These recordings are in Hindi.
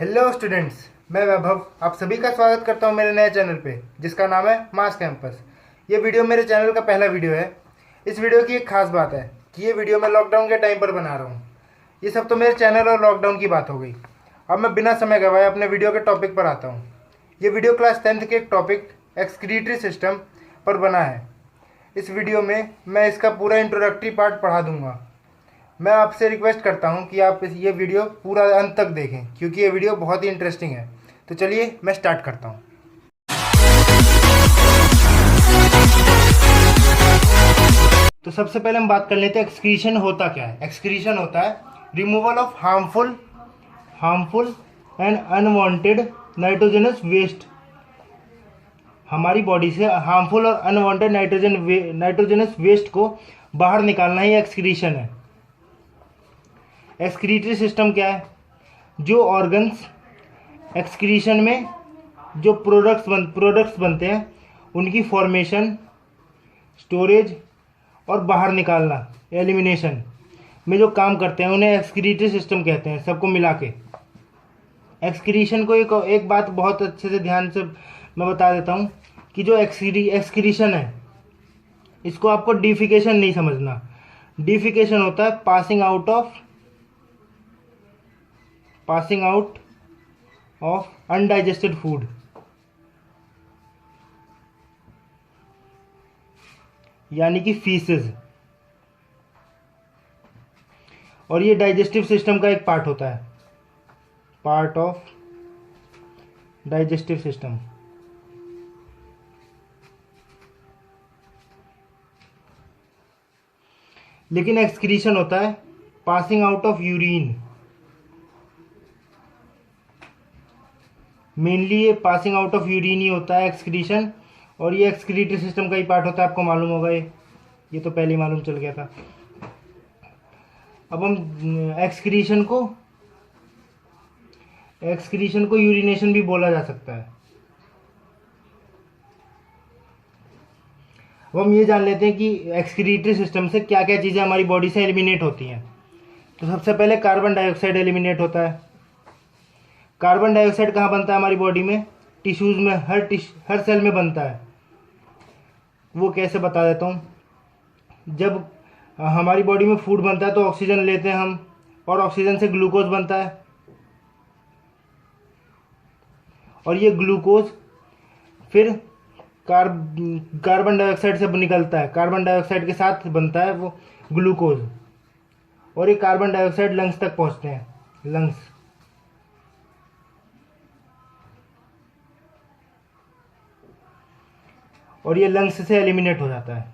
हेलो स्टूडेंट्स, मैं वैभव आप सभी का स्वागत करता हूं मेरे नए चैनल पे जिसका नाम है मास कैंपस। ये वीडियो मेरे चैनल का पहला वीडियो है। इस वीडियो की एक खास बात है कि ये वीडियो मैं लॉकडाउन के टाइम पर बना रहा हूँ। ये सब तो मेरे चैनल और लॉकडाउन की बात हो गई। अब मैं बिना समय गवाए अपने वीडियो के टॉपिक पर आता हूँ। ये वीडियो क्लास 10th के एक टॉपिक एक्सक्रीटरी सिस्टम पर बना है। इस वीडियो में मैं इसका पूरा इंट्रोडक्टरी पार्ट पढ़ा दूंगा। मैं आपसे रिक्वेस्ट करता हूं कि आप ये वीडियो पूरा अंत तक देखें क्योंकि ये वीडियो बहुत ही इंटरेस्टिंग है। तो चलिए मैं स्टार्ट करता हूं। तो सबसे पहले हम बात कर लेते हैं एक्सक्रीशन होता क्या है। एक्सक्रीशन होता है removal of harmful and unwanted nitrogenous waste. हमारी बॉडी से हार्मफुल और अनवांटेड नाइट्रोजनस वेस्ट को बाहर निकालना ही एक्सक्रीशन है। एक्सक्रीटरी सिस्टम क्या है? जो ऑर्गन्स एक्सक्रीशन में जो प्रोडक्ट्स बनते हैं उनकी फॉर्मेशन, स्टोरेज और बाहर निकालना, एलिमिनेशन में जो काम करते हैं उन्हें एक्सक्रीटरी सिस्टम कहते हैं, सबको मिला के। एक्सक्रीशन को एक बात बहुत अच्छे से ध्यान से मैं बता देता हूँ कि जो एक्सक्रीशन है इसको आपको डिफिकेशन नहीं समझना। डिफिकेशन होता है passing out of undigested food, यानी कि फीसेस। और ये डाइजेस्टिव सिस्टम का एक पार्ट होता है, पार्ट ऑफ डाइजेस्टिव सिस्टम। लेकिन एक्सक्रीशन होता है passing out of urine. Mainly ये पासिंग आउट ऑफ यूरिन ही होता है एक्सक्रीशन, और ये एक्सक्रीटरी सिस्टम का ही पार्ट होता है। आपको मालूम होगा, ये तो पहले ही मालूम चल गया था। अब हम एक्सक्रीशन को यूरिनेशन भी बोला जा सकता है। अब हम ये जान लेते हैं कि एक्सक्रीटरी सिस्टम से क्या क्या चीज़ें हमारी बॉडी से एलिमिनेट होती हैं। तो सबसे पहले कार्बन डाइऑक्साइड एलिमिनेट होता है। कार्बन डाइऑक्साइड कहाँ बनता है हमारी बॉडी में? टिश्यूज़ में, हर सेल में बनता है। वो कैसे बता देता हूँ। जब हमारी बॉडी में फूड बनता है तो ऑक्सीजन लेते हैं हम, और ऑक्सीजन से ग्लूकोज बनता है, और ये ग्लूकोज फिर कार्बन डाइऑक्साइड से निकलता है। कार्बन डाइऑक्साइड के साथ बनता है वो ग्लूकोज, और ये कार्बन डाइऑक्साइड लंग्स तक पहुंचते हैं, लंग्स। और ये लंग्स से एलिमिनेट हो जाता है।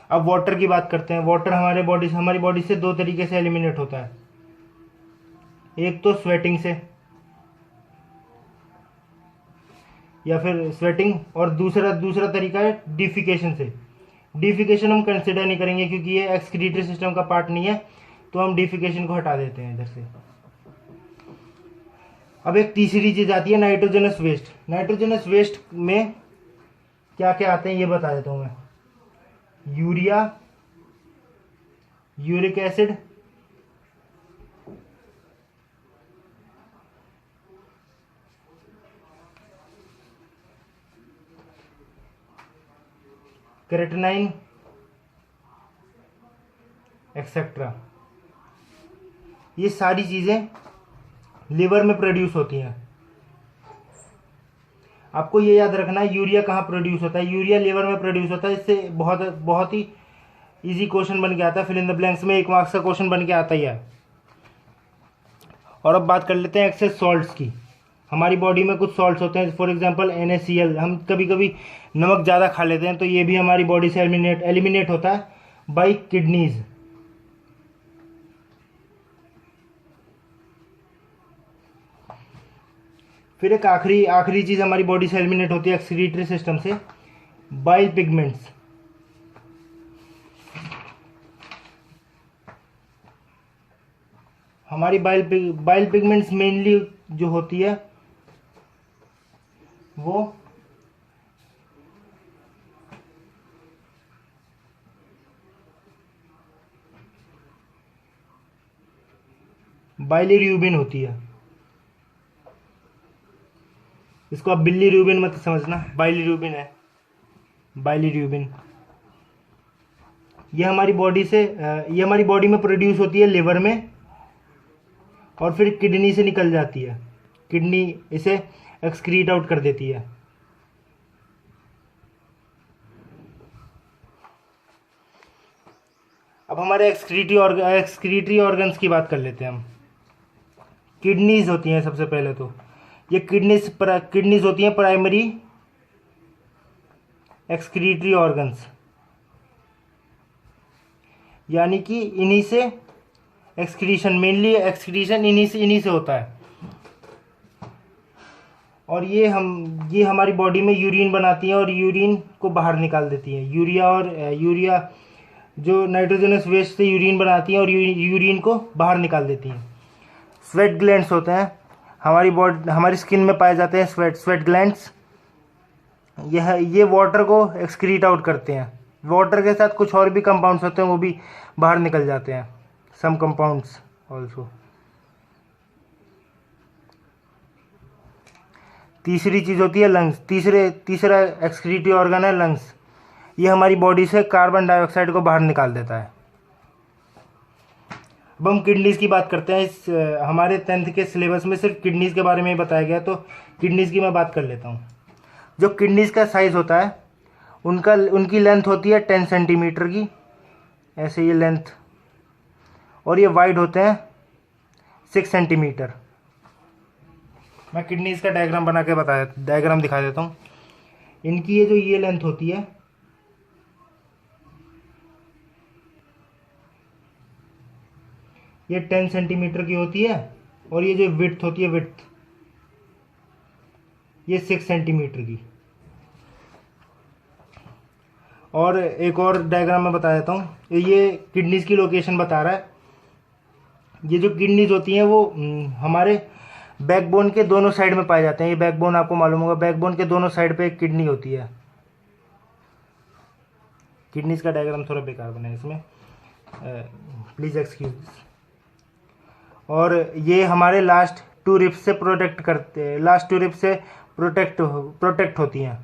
अब वाटर की बात करते हैं। वाटर हमारी बॉडी से दो तरीके से एलिमिनेट होता है। एक तो स्वेटिंग से, या फिर स्वेटिंग, और दूसरा तरीका है डिफिकेशन से। डिफिकेशन हम कंसिडर नहीं करेंगे क्योंकि ये एक्सक्रीटरी सिस्टम का पार्ट नहीं है, तो हम डिफिकेशन को हटा देते हैं इधर से। अब एक तीसरी चीज आती है नाइट्रोजनस वेस्ट। नाइट्रोजनस वेस्ट में क्या क्या आते हैं ये बता देता हूं मैं। Urea, uric acid, creatinine, etcetera. ये सारी चीजें लिवर में प्रोड्यूस होती हैं। आपको ये याद रखना है यूरिया कहाँ प्रोड्यूस होता है। यूरिया लिवर में प्रोड्यूस होता है। इससे बहुत बहुत ही इजी क्वेश्चन बन के आता है, फिल इन द ब्लैंक्स में 1 मार्क्स का क्वेश्चन बन के आता ही है। और अब बात कर लेते हैं एक्सेस सॉल्ट्स की। हमारी बॉडी में कुछ सॉल्ट्स होते हैं, फॉर एग्जांपल NaCl। हम कभी कभी नमक ज़्यादा खा लेते हैं तो ये भी हमारी बॉडी से एलिमिनेट होता है बाई किडनीज। फिर एक आखिरी चीज हमारी बॉडी से एलिमिनेट होती है एक्सक्रीटरी सिस्टम से, बाइल पिगमेंट्स। हमारी बाइल पिगमेंट्स मेनली जो होती है वो बाइलिरुबिन होती है। इसको आप बिल्लीरुबिन मत समझना, बाइलिरुबिन है, बाइलिरुबिन। ये हमारी बॉडी में प्रोड्यूस होती है लिवर में, और फिर किडनी से निकल जाती है। किडनी इसे एक्सक्रीट आउट कर देती है। अब हमारे एक्सक्रीटरी ऑर्गन्स की बात कर लेते हैं हम। किडनीज होती हैं सबसे पहले तो। ये किडनीज होती हैं प्राइमरी एक्सक्रीटरी ऑर्गन्स, यानी कि इन्हीं से एक्सक्रीशन, मेनली एक्सक्रीशन इन्हीं से होता है। और ये हमारी बॉडी में यूरिन बनाती हैं और यूरिन को बाहर निकाल देती हैं। यूरिया जो नाइट्रोजनस वेस्ट से यूरिन बनाती हैं और यूरिन को बाहर निकाल देती हैं। स्वेट ग्लैंड्स होते हैं हमारी स्किन में पाए जाते हैं। स्वेट ग्लैंड्स ये वाटर को एक्सक्रीट आउट करते हैं। वाटर के साथ कुछ और भी कंपाउंड्स होते हैं, वो भी बाहर निकल जाते हैं, सम कंपाउंड्स ऑल्सो। तीसरी चीज़ होती है लंग्स। तीसरा एक्सक्रीटरी ऑर्गन है लंग्स। ये हमारी बॉडी से कार्बन डाइऑक्साइड को बाहर निकाल देता है। अब हम किडनीज़ की बात करते हैं। हमारे 10th के सिलेबस में सिर्फ किडनीज़ के बारे में ही बताया गया, तो किडनीज़ की मैं बात कर लेता हूँ। जो किडनीज़ का साइज़ होता है, उनकी लेंथ होती है 10 सेंटीमीटर की, ऐसे ये लेंथ, और ये वाइड होते हैं 6 सेंटीमीटर। मैं किडनीज़ का डायग्राम दिखा देता हूँ। इनकी ये लेंथ होती है, ये 10 सेंटीमीटर की होती है, और ये जो विड्थ होती है ये 6 सेंटीमीटर की। और एक और डायग्राम में बता देता हूँ। ये किडनीज़ की लोकेशन बता रहा है। ये जो किडनीज होती हैं वो हमारे बैकबोन के दोनों साइड में पाए जाते हैं। ये बैकबोन आपको मालूम होगा, बैकबोन के दोनों साइड पे एक किडनी होती है। किडनीज का डायग्राम थोड़ा बेकार बना है इसमें, प्लीज़ एक्सक्यूज। और ये हमारे लास्ट टू रिब्स से प्रोटेक्ट होती हैं।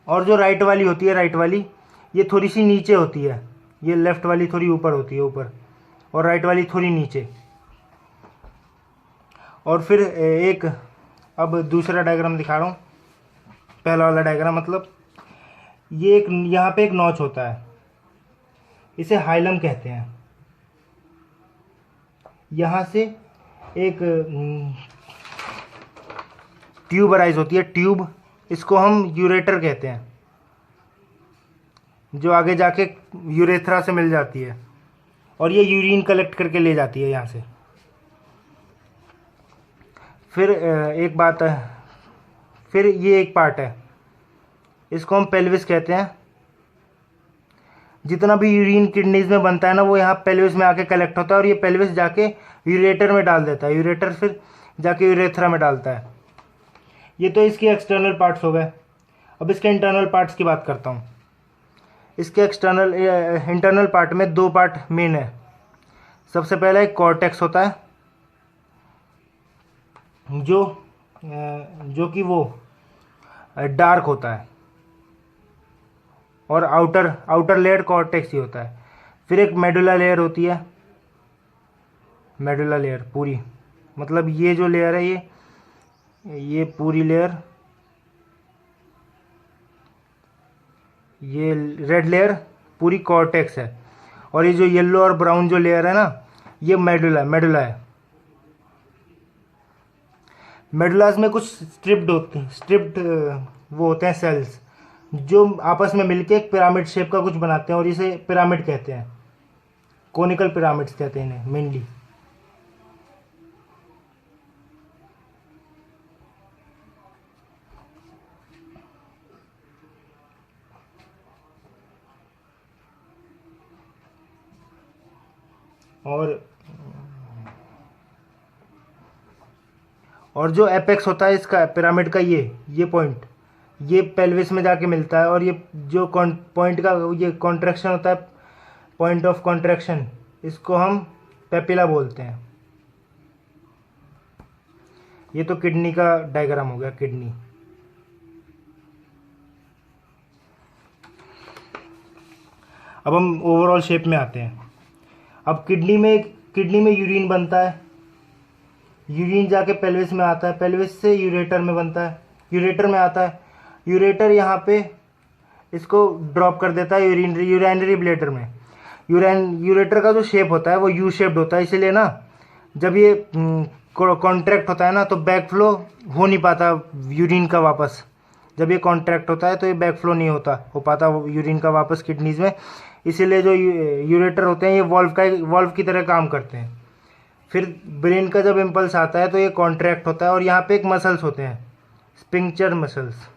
और जो राइट वाली ये थोड़ी सी नीचे होती है। ये लेफ्ट वाली थोड़ी ऊपर होती है, ऊपर, और राइट वाली थोड़ी नीचे। और फिर अब दूसरा डायग्राम दिखा रहा हूँ। पहला वाला डायग्राम मतलब ये यहाँ पे एक नॉच होता है, इसे हाइलम कहते हैं। यहाँ से एक ट्यूबराइज होती है, ट्यूब, इसको हम यूरेटर कहते हैं, जो आगे जाके यूरेथ्रा से मिल जाती है, और ये यूरिन कलेक्ट करके ले जाती है यहाँ से। फिर ये एक पार्ट है, इसको हम पेल्विस कहते हैं। जितना भी यूरिन किडनीज में बनता है ना, वो यहाँ पेल्विस में आके कलेक्ट होता है, और ये पेल्विस जाके यूरेटर में डाल देता है। यूरेटर फिर जाके यूरेथ्रा में डालता है। ये तो इसके एक्सटर्नल पार्ट्स हो गए। अब इसके इंटरनल पार्ट्स की बात करता हूँ। इसके इंटरनल पार्ट में 2 पार्ट मेन है। सबसे पहला एक कॉर्टेक्स होता है, जो कि वो डार्क होता है, और आउटर लेयर कॉर्टेक्स ही होता है। फिर एक मेडुला लेयर होती है। मेडुला लेयर पूरी, मतलब ये जो लेयर है, ये पूरी लेयर, ये रेड लेयर पूरी कॉर्टेक्स है। और ये जो येलो और ब्राउन जो लेयर है ना, ये मेडुला है। मेडुलास में कुछ स्ट्रिप्ड वो होते हैं सेल्स, जो आपस में मिलके एक पिरामिड शेप का कुछ बनाते हैं, और इसे पिरामिड कहते हैं। कोनिकल पिरामिड्स कहते हैं इन्हें मेनली। और जो एपेक्स होता है इसका पिरामिड का, ये पॉइंट, ये पेल्विस में जाके मिलता है। और ये जो पॉइंट का ये कॉन्ट्रैक्शन होता है, पॉइंट ऑफ कॉन्ट्रैक्शन, इसको हम पेपिला बोलते हैं। ये तो किडनी का डायग्राम हो गया, किडनी। अब हम ओवरऑल शेप में आते हैं। अब किडनी में यूरिन बनता है, यूरिन जाके पेल्विस में आता है, पेल्विस से यूरेटर में बनता है, यूरेटर में आता है, यूरेटर यहाँ पे इसको ड्रॉप कर देता है यूरिनरी ब्लैडर में। यूरेटर का जो शेप होता है वो यू शेप्ड होता है, इसीलिए ना जब ये कॉन्ट्रैक्ट होता है ना तो बैक फ्लो हो नहीं पाता यूरिन का वापस। जब ये कॉन्ट्रैक्ट होता है तो ये बैक फ्लो नहीं हो पाता यूरिन का वापस किडनीज में। इसीलिए जो यूरेटर होते हैं ये वॉल्व की तरह काम करते हैं। फिर ब्रेन का जब इम्पल्स आता है तो ये कॉन्ट्रैक्ट होता है और यहाँ पे एक मसल्स होते हैं, स्पिंक्चर मसल्स।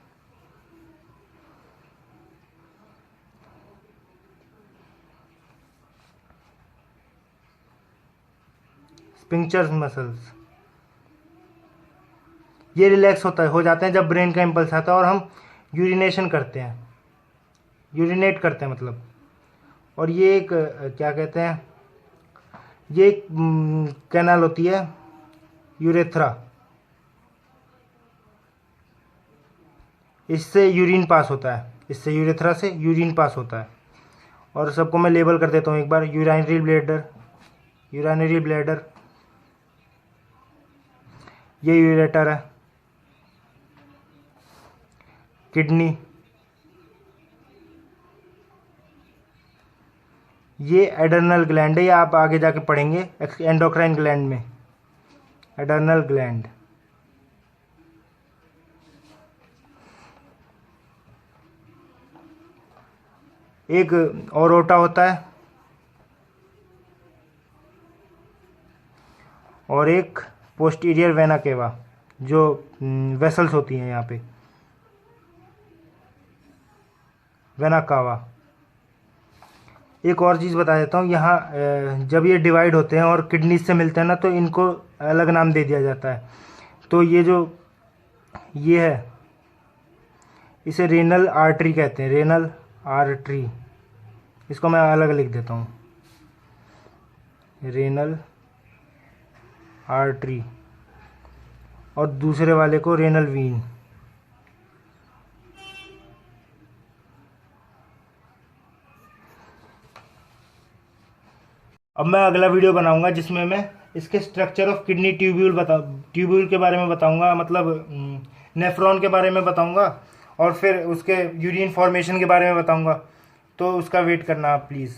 स्पिंक्चर मसल्स ये रिलैक्स हो जाते हैं जब ब्रेन का इम्पल्स आता है और हम यूरिनेशन करते हैं, यूरिनेट करते हैं मतलब। और ये एक क्या कहते हैं, ये एक कैनाल होती है यूरेथ्रा, इससे यूरिन पास होता है, इससे यूरेथ्रा से यूरिन पास होता है। और सबको मैं लेबल कर देता हूँ एक बार। यूराइनरी ब्लैडर, ये यूरेटर है, किडनी, ये एडर्नल ग्लैंड है, ये आप आगे जाके पढ़ेंगे एंडोक्राइन ग्लैंड में, एडर्नल ग्लैंड। एक ओरोटा होता है और एक पोस्टीरियर वेना केवा, जो वेसल्स होती हैं यहाँ पे, वेना कावा। एक और चीज़ बता देता हूँ, यहाँ जब ये डिवाइड होते हैं और किडनी से मिलते हैं ना तो इनको अलग नाम दे दिया जाता है। तो ये है, इसे रेनल आर्टरी कहते हैं, रेनल आर्टरी। इसको मैं अलग लिख देता हूँ, रेनल आर्टरी, और दूसरे वाले को रेनल वीन। अब मैं अगला वीडियो बनाऊंगा जिसमें मैं इसके स्ट्रक्चर ऑफ किडनी ट्यूब्यूल के बारे में बताऊंगा, मतलब नेफ्रॉन के बारे में बताऊंगा, और फिर उसके यूरिन फॉर्मेशन के बारे में बताऊंगा। तो उसका वेट करना आप प्लीज़।